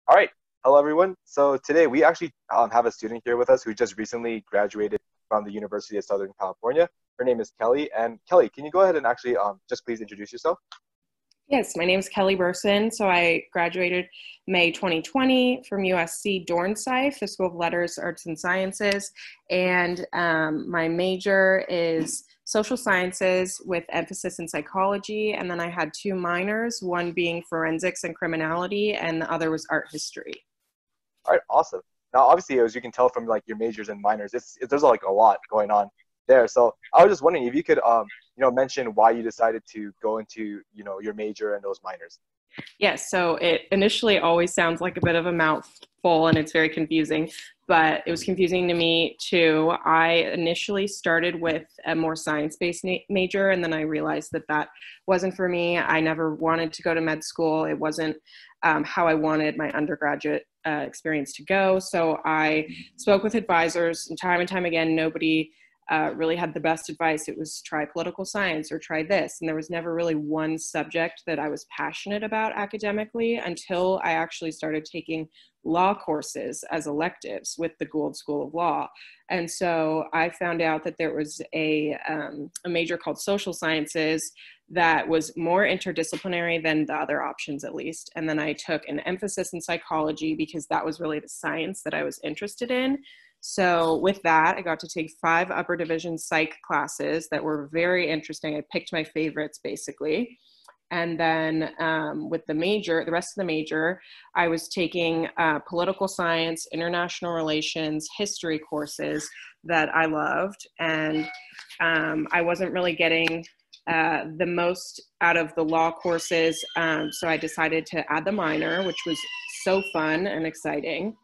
All right. Hello, everyone. So today we actually have a student here with us who just recently graduated from the University of Southern California. Her name is Kelly. And Kelly, can you go ahead and actually just please introduce yourself? Yes, my name is Kelly Burson. So I graduated May 2020 from USC Dornsife, the School of Letters, Arts, and Sciences. And my major is social sciences with emphasis in psychology. And then I had two minors, one being forensics and criminality, and the other was art history. All right, awesome. Now, obviously, as you can tell from like your majors and minors, there's like a lot going on there. So I was just wondering if you could mention why you decided to go into your major and those minors. Yes, so it initially always sounds like a bit of a mouthful and it's very confusing, but it was confusing to me too. I initially started with a more science-based major, and then I realized that that wasn't for me. I never wanted to go to med school. It wasn't how I wanted my undergraduate experience to go. So I spoke with advisors, and time again, nobody really had the best advice. It was try political science or try this. And there was never really one subject that I was passionate about academically until I actually started taking law courses as electives with the Gould School of Law. And so I found out that there was a major called social sciences that was more interdisciplinary than the other options, at least. And then I took an emphasis in psychology because that was really the science that I was interested in. So with that, I got to take 5 upper division psych classes that were very interesting. I picked my favorites basically. And then with the rest of the major, I was taking political science, international relations, history courses that I loved. And I wasn't really getting the most out of the law courses. So I decided to add the minor, which was so fun and exciting.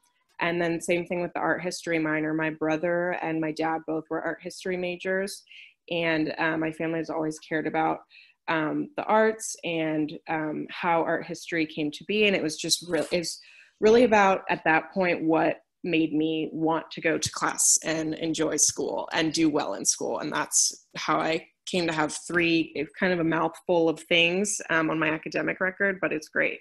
And then same thing with the art history minor. My brother and my dad both were art history majors. And my family has always cared about the arts and how art history came to be. And it was just really about, at that point, what made me want to go to class and enjoy school and do well in school. And that's how I came to have 3, kind of a mouthful of things on my academic record, but it's great.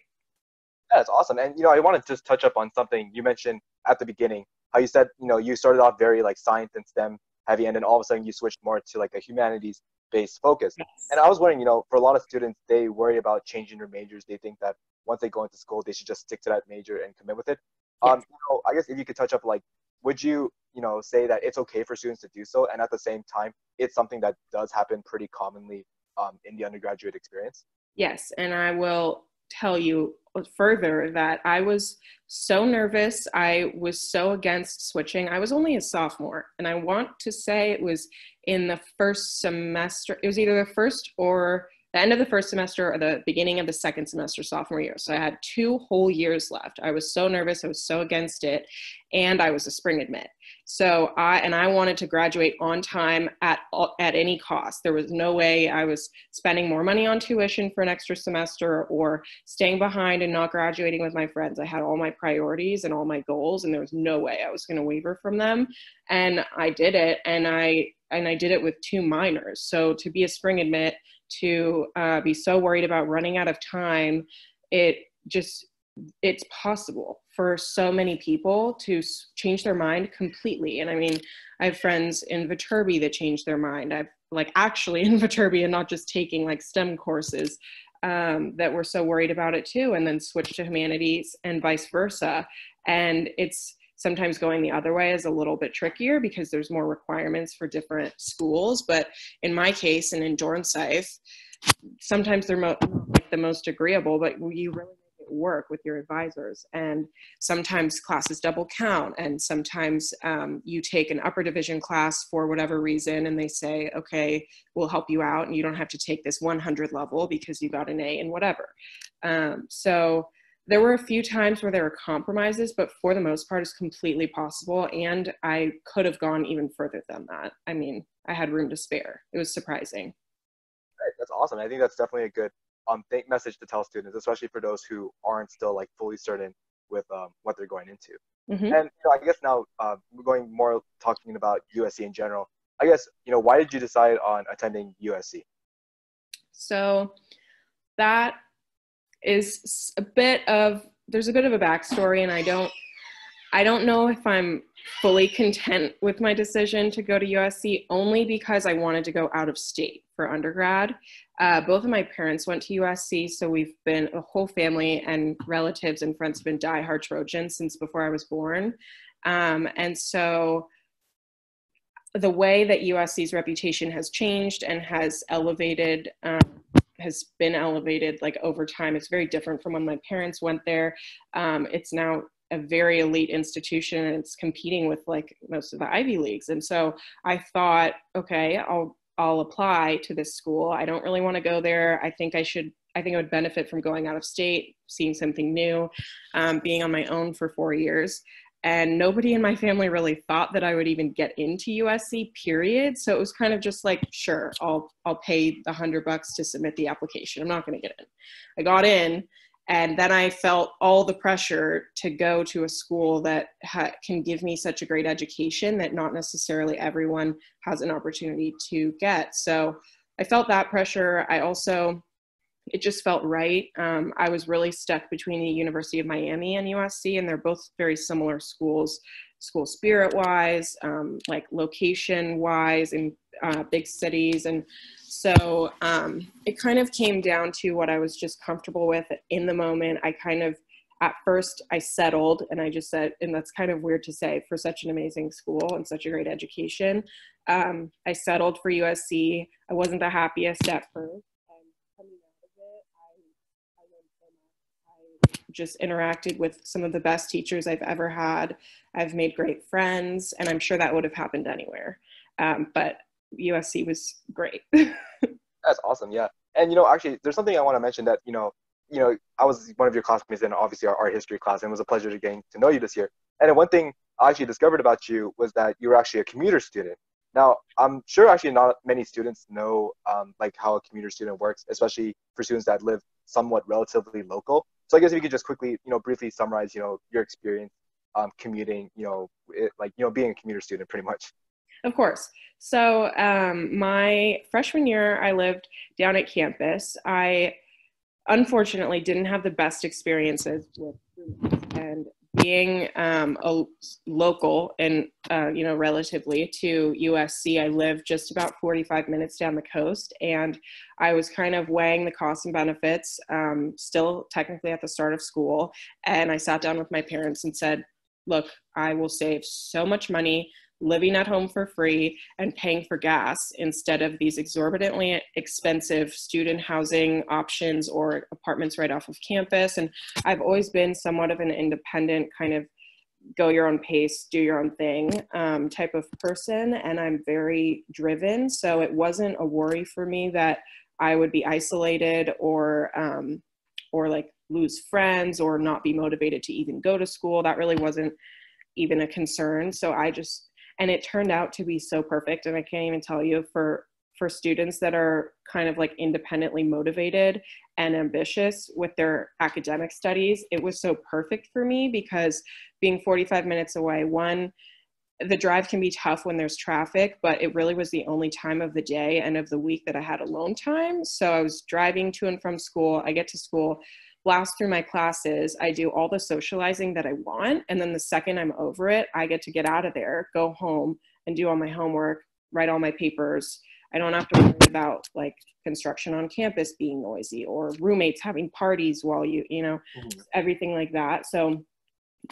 That's awesome. And I want to just touch up on something you mentioned at the beginning. How you said you started off very like science and STEM heavy, and then all of a sudden you switched more to like a humanities based focus. And Yes. I was wondering, for a lot of students, they worry about changing their majors. They think that once they go into school, they should just stick to that major and commit with it. Yes. I guess if you could touch up, like, would you, say that it's okay for students to do so, and at the same time, it's something that does happen pretty commonly in the undergraduate experience? Yes, and I will tell you further that I was so nervous. I was so against switching. I was only a sophomore, and I want to say it was in the first semester. It was either the first or the end of the first semester or the beginning of the second semester sophomore year. So I had 2 whole years left. I was so nervous. I was so against it, and I was a spring admit. So I wanted to graduate on time at any cost. There was no way I was spending more money on tuition for an extra semester or staying behind and not graduating with my friends. I had all my priorities and all my goals, and there was no way I was going to waver from them. And I did it, and I did it with 2 minors. So to be a spring admit, to be so worried about running out of time, it just it's possible for so many people to change their mind completely. And I mean, I have friends in Viterbi that changed their mind. I've like actually in Viterbi and not just taking like STEM courses that were so worried about it too, and then switched to humanities and vice versa. And it's sometimes going the other way is a little bit trickier because there's more requirements for different schools. But in my case and in Dornsife, sometimes they're like the most agreeable, but you really make it work with your advisors. And sometimes classes double count, and sometimes you take an upper division class for whatever reason, and they say, okay, we'll help you out, and you don't have to take this 100 level because you got an A in whatever. So there were a few times where there were compromises, but for the most part, it's completely possible. And I could have gone even further than that. I mean, I had room to spare. It was surprising. Right, that's awesome. I think that's definitely a good message to tell students, especially for those who aren't still like fully certain with what they're going into. Mm-hmm. And I guess now we're going more talking about USC in general. I guess why did you decide on attending USC? So that is a bit of there's a bit of a backstory, and I don't know if I'm fully content with my decision to go to USC, only because I wanted to go out of state for undergrad. Both of my parents went to USC, so we've been, a whole family and relatives and friends have been diehard Trojans since before I was born. And so the way that USC's reputation has changed and has been elevated like over time. It's very different from when my parents went there. It's now a very elite institution, and it's competing with like most of the Ivy Leagues. And so I thought, okay, I'll apply to this school. I don't really want to go there. I think I would benefit from going out of state, seeing something new, being on my own for 4 years. And nobody in my family really thought that I would even get into USC, period. So it was kind of just like, sure, I'll pay the $100 to submit the application. I'm not going to get in. I got in, and then I felt all the pressure to go to a school that can give me such a great education that not necessarily everyone has an opportunity to get. So I felt that pressure. It just felt right. I was really stuck between the University of Miami and USC, and they're both very similar schools, school spirit wise, like location wise, in big cities. And so it kind of came down to what I was just comfortable with in the moment. At first I settled, and I just said, and that's kind of weird to say for such an amazing school and such a great education. I settled for USC. I wasn't the happiest at first. Just interacted with some of the best teachers I've ever had. I've made great friends, and I'm sure that would have happened anywhere. But USC was great. That's awesome. Yeah. And, actually, there's something I want to mention that, I was one of your classmates in obviously our art history class, and it was a pleasure to getting to know you this year. And then one thing I actually discovered about you was that you were actually a commuter student. Now, I'm sure actually not many students know like how a commuter student works, especially for students that live somewhat relatively local. So I guess if you could just quickly, briefly summarize, your experience commuting, being a commuter student pretty much. Of course. So my freshman year, I lived down at campus. I unfortunately didn't have the best experiences with roommates, and being a local and, relatively to USC, I lived just about 45 minutes down the coast, and I was kind of weighing the costs and benefits, still technically at the start of school. And I sat down with my parents and said, look, I will save so much money living at home for free and paying for gas instead of these exorbitantly expensive student housing options or apartments right off of campus. And I've always been somewhat of an independent, kind of go your own pace, do your own thing type of person. And I'm very driven. So it wasn't a worry for me that I would be isolated or like lose friends or not be motivated to even go to school. That really wasn't even a concern. So and it turned out to be so perfect. And I can't even tell you, for students that are kind of like independently motivated and ambitious with their academic studies, it was so perfect for me because being 45 minutes away, one, the drive can be tough when there's traffic, but it really was the only time of the day and of the week that I had alone time. So I was driving to and from school. I get to school, blast through my classes. I do all the socializing that I want. And then the second I'm over it, I get to get out of there, go home and do all my homework, write all my papers. I don't have to worry about like construction on campus being noisy or roommates having parties while everything like that. So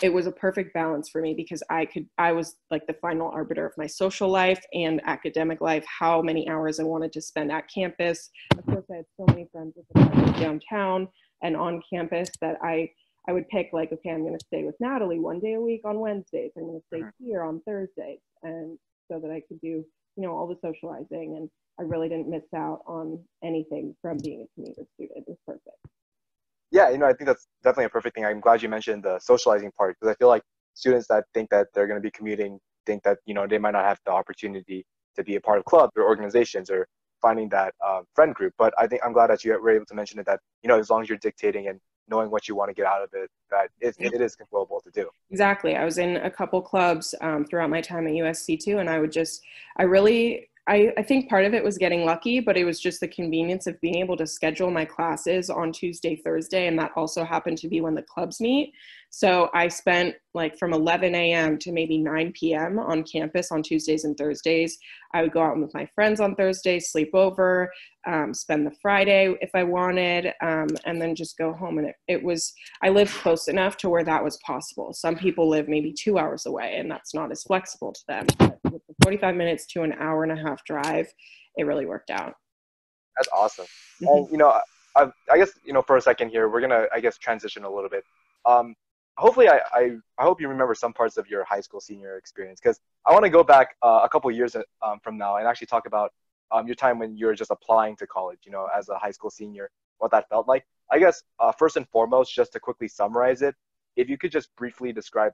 it was a perfect balance for me because I was like the final arbiter of my social life and academic life, how many hours I wanted to spend at campus. Of course, I had so many friends with the downtown and on campus that I would pick like, okay, I'm going to stay with Natalie one day a week on Wednesdays. I'm going to stay here on Thursdays. And so that I could do, all the socializing. And I really didn't miss out on anything from being a commuter student. It was perfect. Yeah, I think that's definitely a perfect thing. I'm glad you mentioned the socializing part because I feel like students that think that they're going to be commuting think that, they might not have the opportunity to be a part of clubs or organizations or finding that friend group. But I think I'm glad that you were able to mention it that, as long as you're dictating and knowing what you want to get out of it, that it is controllable to do. Exactly. I was in a couple clubs throughout my time at USC too. And I I think part of it was getting lucky, but it was just the convenience of being able to schedule my classes on Tuesday, Thursday, and that also happened to be when the clubs meet. So I spent like from 11 a.m. to maybe 9 p.m. on campus on Tuesdays and Thursdays. I would go out with my friends on Thursdays, sleep over, spend the Friday if I wanted, and then just go home. And it was, I lived close enough to where that was possible. Some people live maybe 2 hours away, and that's not as flexible to them. But with the 45 minutes to an hour and a half drive, it really worked out. That's awesome. Mm-hmm. And I guess for a second here, we're gonna I guess transition a little bit. Um, Hopefully, I hope you remember some parts of your high school senior experience, because I want to go back a couple years from now and actually talk about your time when you were just applying to college, as a high school senior, what that felt like. I guess first and foremost, just to quickly summarize it, if you could just briefly describe,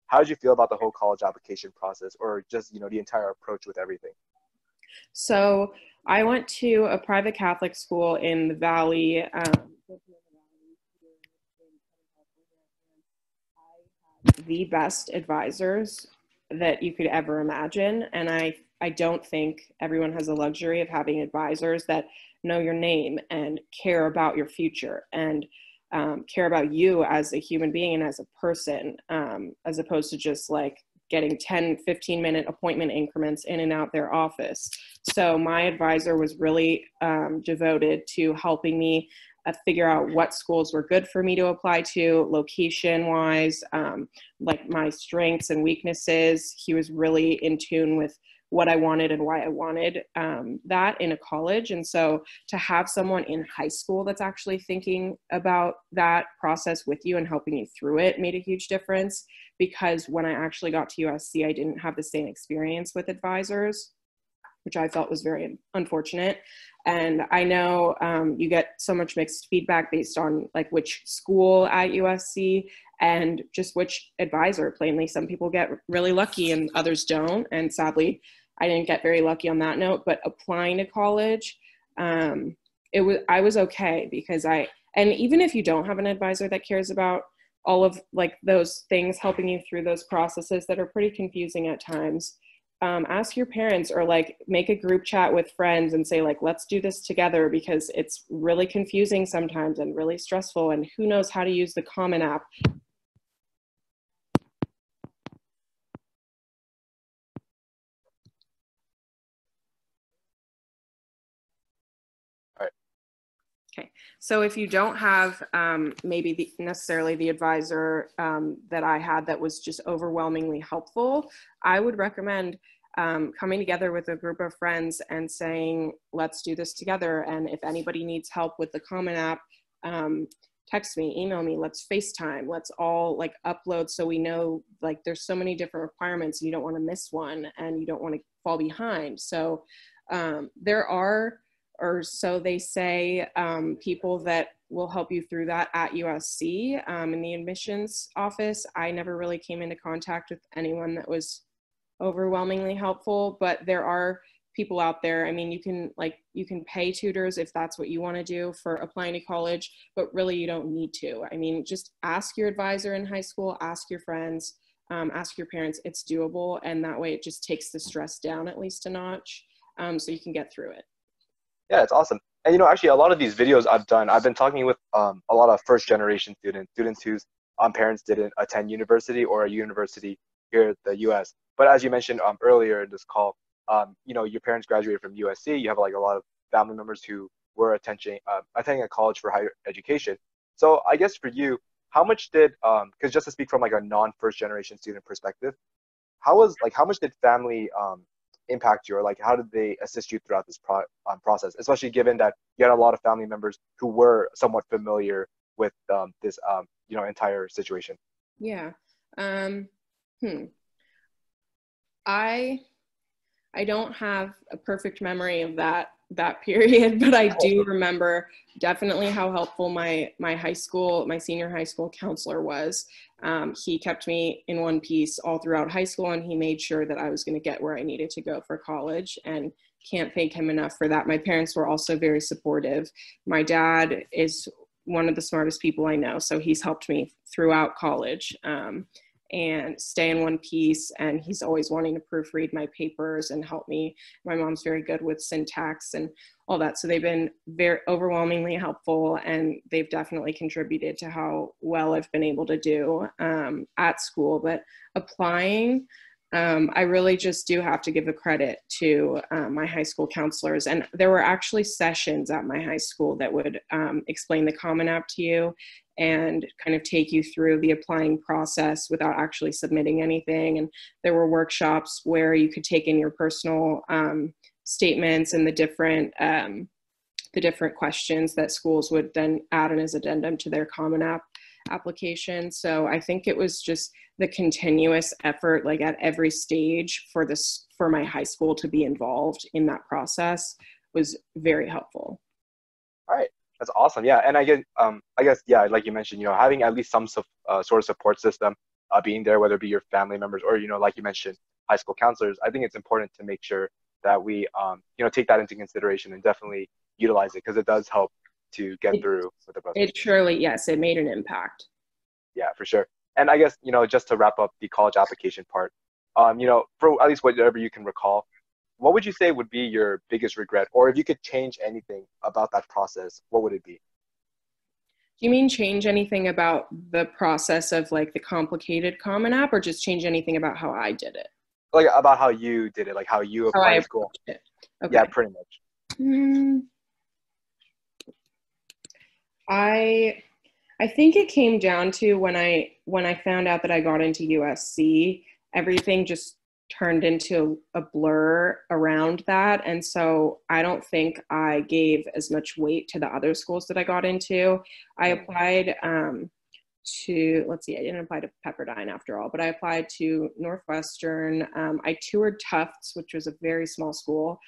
how did you feel about the whole college application process, or just the entire approach with everything? So I went to a private Catholic school in the Valley. The best advisors that you could ever imagine. And I don't think everyone has the luxury of having advisors that know your name and care about your future and care about you as a human being and as a person, as opposed to just like getting 10, 15-minute appointment increments in and out their office. So my advisor was really devoted to helping me figure out what schools were good for me to apply to, location-wise, like my strengths and weaknesses. He was really in tune with what I wanted and why I wanted that in a college. And so to have someone in high school that's actually thinking about that process with you and helping you through it made a huge difference, because when I actually got to USC, I didn't have the same experience with advisors, which I felt was very unfortunate. And I know you get so much mixed feedback based on like which school at USC and just which advisor. Plainly, some people get really lucky and others don't. And sadly, I didn't get very lucky on that note. But applying to college, I was okay, because and even if you don't have an advisor that cares about all of like those things, helping you through those processes that are pretty confusing at times, ask your parents, or like make a group chat with friends and say like, let's do this together, because it's really confusing sometimes and really stressful, and who knows how to use the Common App. All right. Okay, so if you don't have maybe necessarily the advisor that I had that was just overwhelmingly helpful, I would recommend coming together with a group of friends and saying, let's do this together. And if anybody needs help with the Common App, text me, email me, let's FaceTime, let's all like upload, so we know like there's so many different requirements and you don't want to miss one and you don't want to fall behind. So there are, or so they say, people that will help you through that at USC in the admissions office. I never really came into contact with anyone that was overwhelmingly helpful, but there are people out there. I mean, you can pay tutors if that's what you want to do for applying to college, but really you don't need to. I mean, just ask your advisor in high school, ask your friends, ask your parents. It's doable, and that way it just takes the stress down at least a notch, so you can get through it. Yeah, it's awesome. And actually, a lot of these videos I've been talking with a lot of first generation students whose parents didn't attend university or a university here in the U.S. But as you mentioned earlier in this call, your parents graduated from USC. You have like a lot of family members who were attending a college for higher education. So I guess for you, how much did because just to speak from like a non-first generation student perspective, how much did family impact you, or like how did they assist you throughout this process, especially given that you had a lot of family members who were somewhat familiar with this entire situation? Yeah. I don't have a perfect memory of that period, but I do remember definitely how helpful my senior high school counselor was. He kept me in one piece all throughout high school, and he made sure that I was going to get where I needed to go for college, and can't thank him enough for that. My parents were also very supportive. My dad is one of the smartest people I know, so he's helped me throughout college. and stay in one piece. And he's always wanting to proofread my papers and help me. My mom's very good with syntax and all that. So they've been very overwhelmingly helpful, and they've definitely contributed to how well I've been able to do at school. But applying, I really just do have to give the credit to my high school counselors. And there were actually sessions at my high school that would explain the Common App to you and kind of take you through the applying process without actually submitting anything. And there were workshops where you could take in your personal statements and the different questions that schools would then add in as addendum to their Common App application. So I think it was just the continuous effort, like at every stage for my high school to be involved in that process was very helpful. All right. That's awesome. Yeah. And I guess, yeah, like you mentioned, having at least some sort of support system, being there, whether it be your family members or, like you mentioned, high school counselors, I think it's important to make sure that we, take that into consideration and definitely utilize it, because it does help to get through with the process. It surely, yes, it made an impact. Yeah, for sure. And I guess, just to wrap up the college application part, for at least whatever you can recall, what would you say would be your biggest regret? Or if you could change anything about that process, what would it be? Do you mean change anything about the process of like the complicated Common App, or just change anything about how I did it? Like about how you did it, like how you applied to school. Okay. Yeah, pretty much. I think it came down to when I found out that I got into USC, everything just turned into a blur around that. And so I don't think I gave as much weight to the other schools that I got into. I applied to, let's see, I didn't apply to Pepperdine after all, but I applied to Northwestern. I toured Tufts, which was a very small school.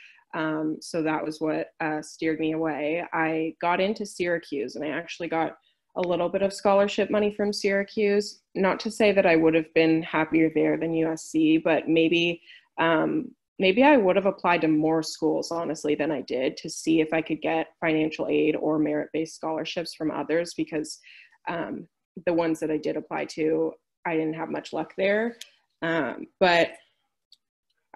So that was what steered me away. I got into Syracuse, and I actually got a little bit of scholarship money from Syracuse. Not to say that I would have been happier there than USC, but maybe I would have applied to more schools, honestly, than I did, to see if I could get financial aid or merit-based scholarships from others, because the ones that I did apply to, I didn't have much luck there. But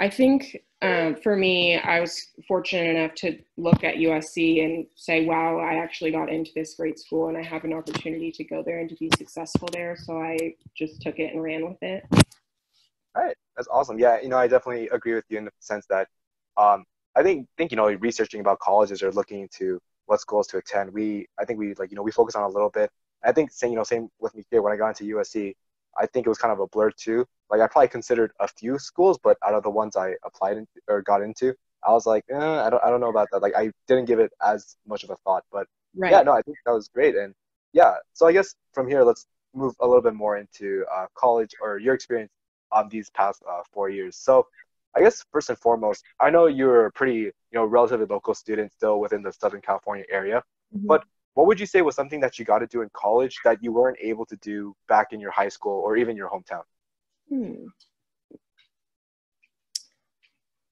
I think for me, I was fortunate enough to look at USC and say, wow, I actually got into this great school and I have an opportunity to go there and to be successful there. So I just took it and ran with it. All right. That's awesome. Yeah. I definitely agree with you in the sense that I think researching about colleges or looking into what schools to attend, we focus on a little bit. I think same with me here when I got into USC, I think it was kind of a blur too. Like I probably considered a few schools, but out of the ones I applied or got into, I was like, I don't know about that. Like I didn't give it as much of a thought, but right. Yeah, no, I think that was great. And yeah, so I guess from here, let's move a little bit more into college or your experience on these past 4 years. So I guess first and foremost, I know you're a pretty, relatively local student still within the Southern California area, but what would you say was something that you got to do in college that you weren't able to do back in your high school or even your hometown?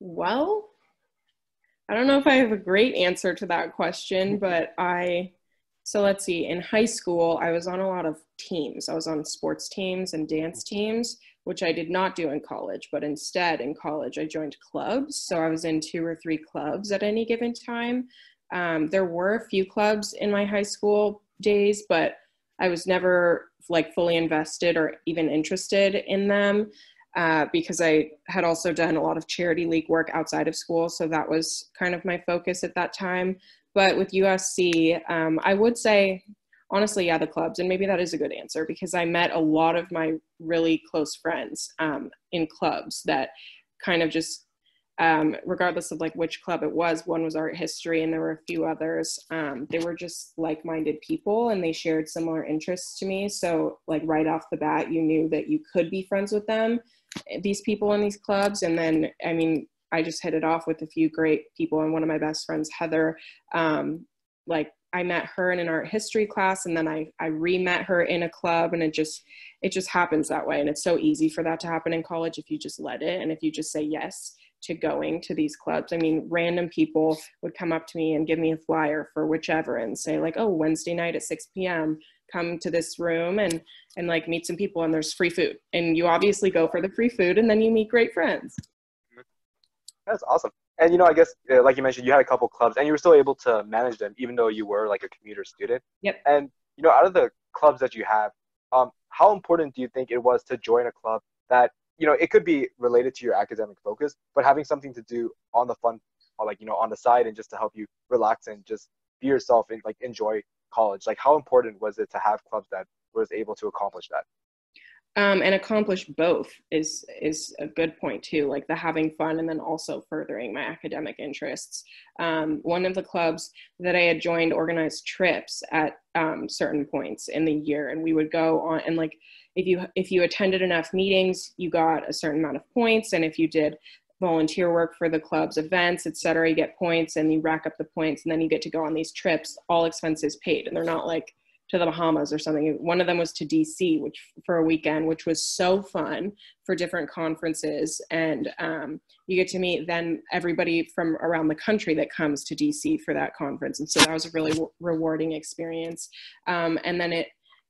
Well, I don't know if I have a great answer to that question, but so let's see, in high school, I was on a lot of teams. I was on sports teams and dance teams, which I did not do in college, but instead in college, I joined clubs. So I was in 2 or 3 clubs at any given time. There were a few clubs in my high school days, but I was never like fully invested or even interested in them because I had also done a lot of charity league work outside of school. So that was kind of my focus at that time. But with USC, I would say, honestly, yeah, the clubs. And maybe that is a good answer because I met a lot of my really close friends in clubs that kind of just, regardless of like which club it was, one was art history and there were a few others. They were just like-minded people and they shared similar interests to me. So like right off the bat, you knew that you could be friends with them, these people in these clubs. And then, I mean, I just hit it off with a few great people. And one of my best friends, Heather, like I met her in an art history class and then I re-met her in a club, and it just happens that way. And it's so easy for that to happen in college if you just let it. And if you just say yes to going to these clubs. I mean, random people would come up to me and give me a flyer for whichever and say like, oh, Wednesday night at 6 p.m., come to this room and like meet some people, and there's free food, and you obviously go for the free food, and then you meet great friends. That's awesome. And I guess like you mentioned, you had a couple clubs, and you were still able to manage them, even though you were like a commuter student. Yep. And out of the clubs that you have, how important do you think it was to join a club that it could be related to your academic focus, but having something to do on the fun, or like on the side, and just to help you relax and just be yourself and like enjoy college? Like, how important was it to have clubs that was able to accomplish that? And accomplish both is a good point too, like the having fun and then also furthering my academic interests. One of the clubs that I had joined organized trips at certain points in the year, and we would go on, and like if you attended enough meetings, you got a certain amount of points, and if you did volunteer work for the club's events, etc., you get points, and you rack up the points, and then you get to go on these trips, all expenses paid, and they're not like to the Bahamas or something. One of them was to DC, which for a weekend, which was so fun, for different conferences. And you get to meet then everybody from around the country that comes to DC for that conference. And so that was a really rewarding experience. And then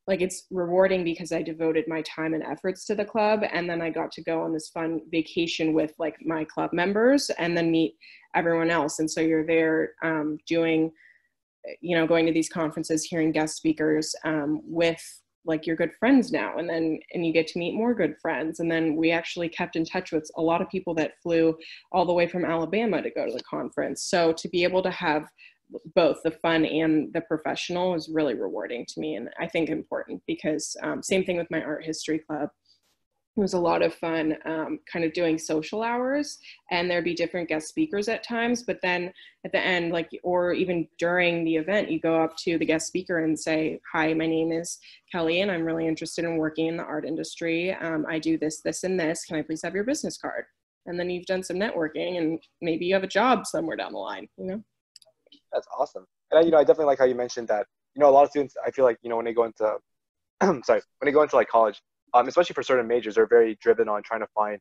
it's rewarding because I devoted my time and efforts to the club. And then I got to go on this fun vacation with like my club members and then meet everyone else. And so you're there going to these conferences, hearing guest speakers with like your good friends now, and you get to meet more good friends. And then we actually kept in touch with a lot of people that flew all the way from Alabama to go to the conference. So to be able to have both the fun and the professional is really rewarding to me, and I think important, because same thing with my art history club. It was a lot of fun kind of doing social hours, and there'd be different guest speakers at times, but then at the end, like, or even during the event, you go up to the guest speaker and say, "Hi, my name is Kelly, and I'm really interested in working in the art industry. I do this, this, and this. Can I please have your business card?" And then you've done some networking, and maybe you have a job somewhere down the line, That's awesome. And I definitely like how you mentioned that, a lot of students, I feel like, when they go into, sorry, when they go into like college, especially for certain majors, they're very driven on trying to find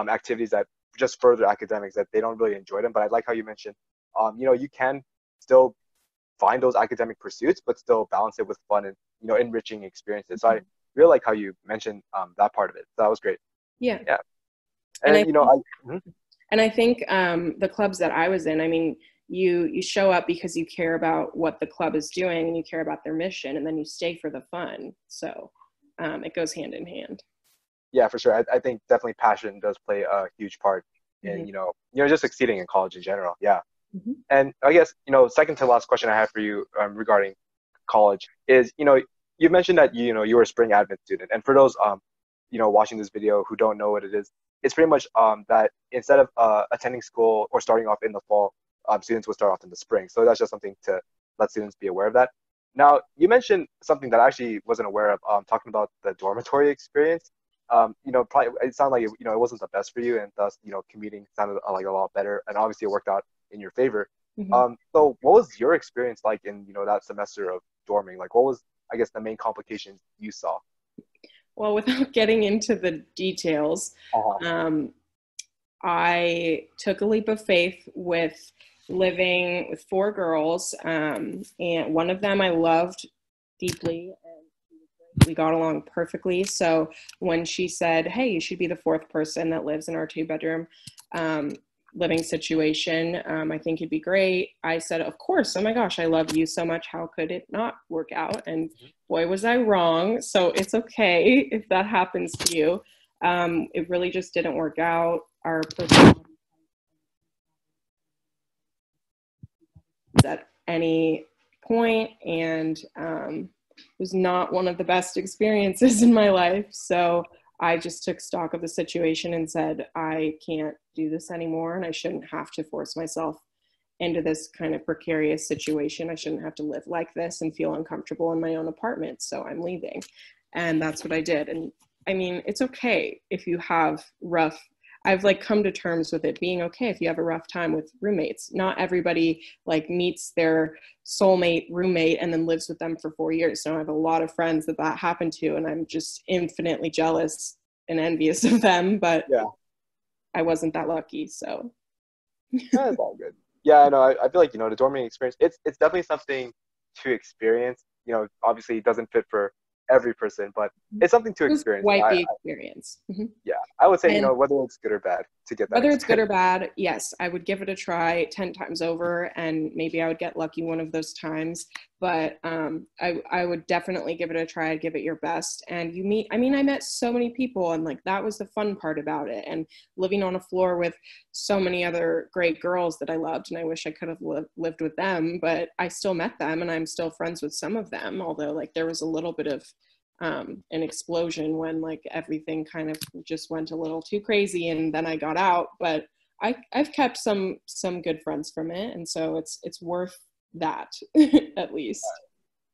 activities that just further academics, that they don't really enjoy them. But I like how you mentioned, you can still find those academic pursuits, but still balance it with fun and, enriching experiences. So I really like how you mentioned that part of it. So that was great. Yeah. Yeah. And And, I think the clubs that I was in, I mean, you show up because you care about what the club is doing and you care about their mission, and then you stay for the fun. So it goes hand in hand. Yeah, for sure. I think definitely passion does play a huge part in, just succeeding in college in general. Yeah. Mm-hmm. And I guess, second to last question I have for you regarding college is, you mentioned that, you were a spring admin student. And for those, watching this video who don't know what it is, it's pretty much that instead of attending school or starting off in the fall, students will start off in the spring. So that's just something to let students be aware of that. Now, you mentioned something that I actually wasn't aware of, talking about the dormitory experience. Probably it sounded like it wasn't the best for you, and thus, commuting sounded like a lot better, and obviously it worked out in your favor. Mm-hmm. So what was your experience like in, that semester of dorming? Like, what was, I guess, the main complications you saw? Well, without getting into the details, I took a leap of faith with living with 4 girls, and one of them I loved deeply, and we got along perfectly. So when she said, "Hey, you should be the 4th person that lives in our 2-bedroom living situation, I think it'd be great," I said, "Of course. Oh my gosh, I love you so much. How could it not work out?" And boy, was I wrong. So it's okay if that happens to you. It really just didn't work out. Our personality at any point, and it was not one of the best experiences in my life. So I just took stock of the situation and said, I can't do this anymore, and I shouldn't have to force myself into this kind of precarious situation. I shouldn't have to live like this and feel uncomfortable in my own apartment. So I'm leaving. And that's what I did. And I mean, it's okay if you have I've come to terms with it being okay if you have a rough time with roommates. Not everybody meets their soulmate roommate and then lives with them for 4 years. So I have a lot of friends that happened to, and I'm just infinitely jealous and envious of them, but yeah, I wasn't that lucky. So that's all good. Yeah, I know. I feel like, the dorming experience, it's definitely something to experience, obviously it doesn't fit for every person, but it's something to Just experience. quite the experience. Yeah, I would say, And whether it's good or bad, to get that whether it's good or experience. bad, yes, I would give it a try 10 times over, and maybe I would get lucky one of those times. But I would definitely give it a try. I'd give it your best. And I met so many people, and like that was the fun part about it. And living on a floor with so many other great girls that I loved, and I wish I could have lived with them, but I still met them, and I'm still friends with some of them. Although like there was a little bit of an explosion when like everything kind of just went a little too crazy, and then I got out. But I've kept some good friends from it, and so it's worth that at least.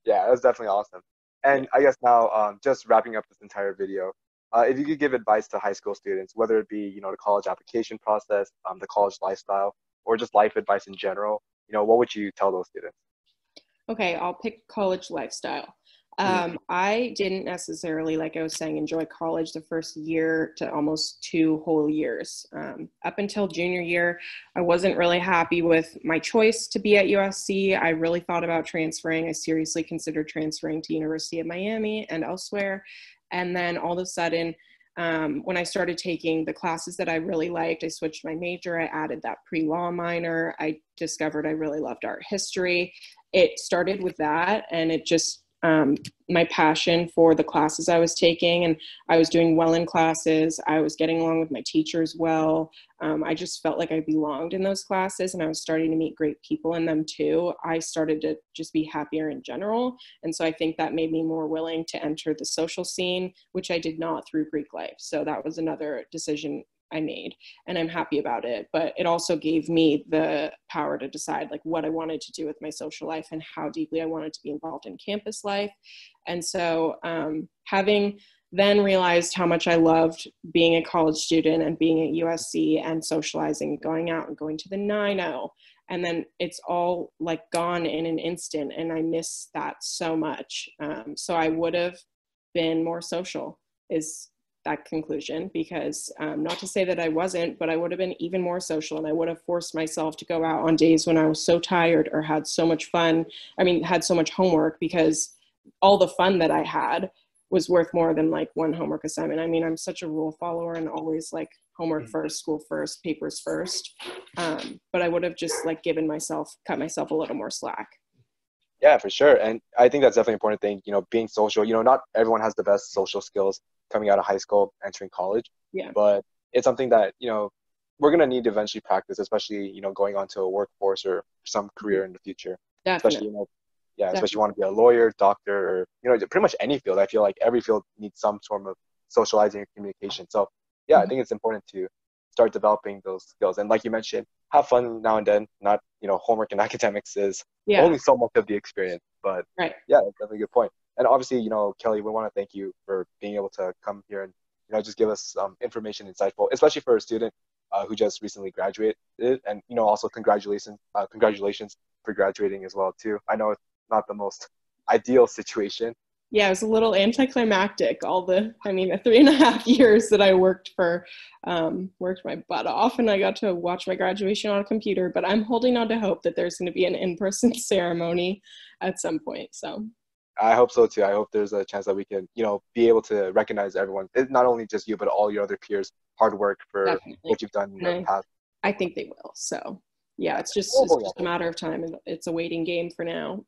Yeah, that's definitely awesome. Yeah. And I guess now, just wrapping up this entire video, if you could give advice to high school students, whether it be, the college application process, the college lifestyle, or just life advice in general, what would you tell those students? Okay, I'll pick college lifestyle. Mhm. I didn't necessarily, like I was saying, enjoy college the first year to almost 2 whole years. Up until junior year, I wasn't really happy with my choice to be at USC. I really thought about transferring. I seriously considered transferring to University of Miami and elsewhere. And then all of a sudden, when I started taking the classes that I really liked, I switched my major. I added that pre-law minor. I discovered I really loved art history. It started with that, and it just my passion for the classes I was taking, and I was doing well in classes. I was getting along with my teachers well. I just felt like I belonged in those classes, and I was starting to meet great people in them too. I started to just be happier in general, and so I think that made me more willing to enter the social scene, which I did not through Greek life. So that was another decision I made, and I'm happy about it. But it also gave me the power to decide like what I wanted to do with my social life and how deeply I wanted to be involved in campus life. And so having then realized how much I loved being a college student and being at USC and socializing, going out and going to the 9-0, and then it's all like gone in an instant, and I miss that so much. So I would have been more social is that conclusion, because not to say that I wasn't, but I would have been even more social, and I would have forced myself to go out on days when I was so tired or had so much fun. Had so much homework, because all the fun that I had was worth more than like one homework assignment. I'm such a rule follower and always like homework first, school first, papers first. But I would have just like cut myself a little more slack. Yeah, for sure. And I think that's definitely an important thing, being social. Not everyone has the best social skills coming out of high school, entering college. Yeah. But it's something that, we're going to need to eventually practice, especially, going on to a workforce or some career in the future. Definitely. Especially, especially you want to be a lawyer, doctor, or, pretty much any field. I feel like every field needs some form of socializing or communication. So, yeah, I think it's important to start developing those skills. And like you mentioned, have fun now and then. Not, homework and academics is only so much of the experience. But right. Yeah, that's definitely a good point. And obviously, Kelly, we want to thank you for being able to come here and, just give us some information insightful, especially for a student who just recently graduated. And, also congratulations for graduating as well, too. I know it's not the most ideal situation. Yeah, it was a little anticlimactic. The 3.5 years that I worked my butt off, and I got to watch my graduation on a computer. But I'm holding on to hope that there's going to be an in-person ceremony at some point. So I hope so too. I hope there's a chance that we can, be able to recognize everyone. It's not only just you, but all your other peers' hard work for definitely what you've done in the past. I think they will. So yeah, it's just a matter of time. It's a waiting game for now.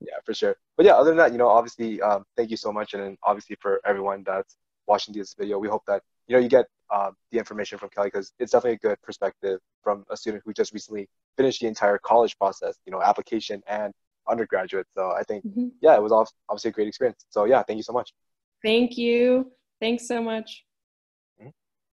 Yeah, for sure. But yeah, other than that, obviously, thank you so much. And then obviously for everyone that's watching this video, we hope that, you get the information from Kelly, because it's definitely a good perspective from a student who just recently finished the entire college process, application and undergraduate. So I think, yeah, it was obviously a great experience. So yeah, thank you so much. Thank you. Thanks so much.